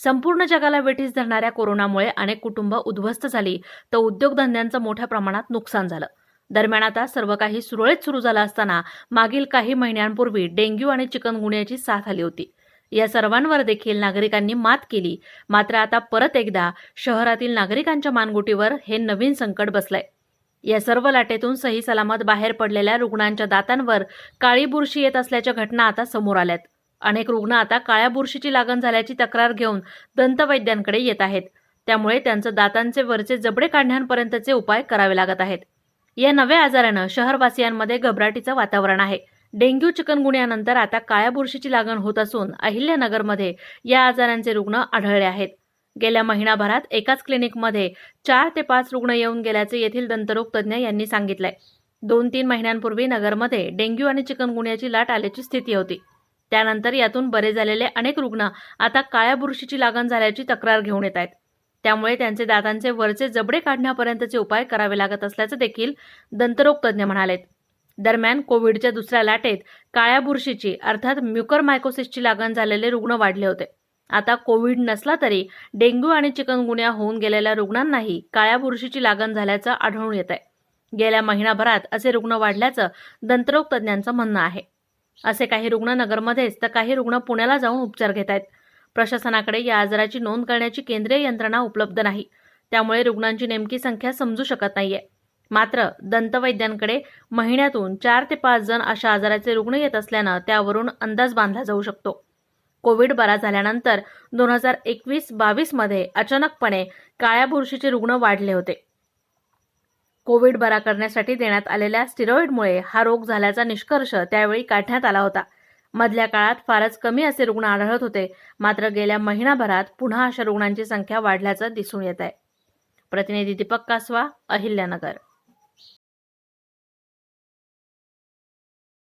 संपूर्ण जगाला वेठीस धरणाऱ्या कोरोनामुळे अनेक कुटुंब उद्ध्वस्त झाली तर उद्योगधंद्यांचं मोठ्या प्रमाणात नुकसान झालं। दरम्यान आता सर्व काही सुरळीत सुरू झालं असताना मागील काही महिन्यांपूर्वी डेंग्यू आणि चिकनगुन्याची साथ आली होती। या सर्वांवर देखील नागरिकांनी मात केली, मात्र आता परत एकदा शहरातील नागरिकांच्या मानगुटीवर हे नवीन संकट बसलंय। या सर्व लाटेतून सही सलामत बाहेर पडलेल्या रुग्णांच्या दातांवर काळी बुरशी येत असल्याच्या घटना आता समोर आल्यात। अनेक रुग्ण आता काळ्या बुरशीची लागण झाल्याची तक्रार घेऊन दंतवैद्यांकडे येत आहेत। त्यामुळे त्यांचं दातांचे वरचे जबडे काढण्यापर्यंतचे उपाय करावे लागत आहेत। या नव्या आजारानं शहरवासियांमध्ये घबराटीचं वातावरण आहे। डेंग्यू चिकनगुन्यानंतर आता काळ्या बुरशीची लागण होत असून अहिल्यानगरमध्ये या आजारांचे रुग्ण आढळले आहेत। गेल्या महिनाभरात एकाच क्लिनिकमध्ये 4 ते 5 रुग्ण येऊन गेल्याचे येथील दंतरोग तज्ज्ञ यांनी सांगितलंय। 2-3 महिन्यांपूर्वी नगरमध्ये डेंग्यू आणि चिकनगुन्याची लाट आल्याची स्थिती होती। त्यानंतर यातून बरे झालेले अनेक रुग्ण आता काळ्या बुरशीची लागण झाल्याची तक्रार घेऊन येत आहेत। त्यामुळे त्यांचे दातांचे वरचे जबडे काढण्यापर्यंतचे उपाय करावे लागत असल्याचं देखील दंतरोग तज्ज्ञ म्हणालेत। दरम्यान कोविडच्या दुसऱ्या लाटेत काळ्या बुरशीची अर्थात म्युकरमायकोसिसची लागण झालेले रुग्ण वाढले होते। आता कोविड नसला तरी डेंग्यू आणि चिकनगुन्या होऊन गेलेल्या रुग्णांनाही काळ्या बुरशीची लागण झाल्याचं आढळून येत आहे। गेल्या महिनाभरात असे रुग्ण वाढल्याचं दंतरोग तज्ज्ञांचं म्हणणं आहे। असे काही रुग्ण नगरमध्येच तर काही रुग्ण पुण्याला जाऊन उपचार घेत आहेत। प्रशासनाकडे या आजाराची नोंद करण्याची केंद्रीय यंत्रणा उपलब्ध नाही, त्यामुळे रुग्णांची नेमकी संख्या समजू शकत नाहीये। मात्र दंतवैद्यांकडे महिन्यातून 4 ते 5 जण अशा आजाराचे रुग्ण येत असल्यानं त्यावरून अंदाज बांधला जाऊ शकतो। कोविड बरा झाल्यानंतर 2021-22 मध्ये अचानकपणे काळ्या बुरशीचे रुग्ण वाढले होते। कोविड बरा करण्यासाठी देण्यात आलेल्या स्टेरॉइडमुळे हा रोग झाल्याचा निष्कर्ष त्यावेळी काढण्यात आला होता। मधल्या काळात फारच कमी असे रुग्ण आढळत होते, मात्र गेल्या महिनाभरात पुन्हा अशा रुग्णांची संख्या वाढल्याचं दिसून येत आहे। प्रतिनिधी दीपक कासवा, अहिल्यानगर।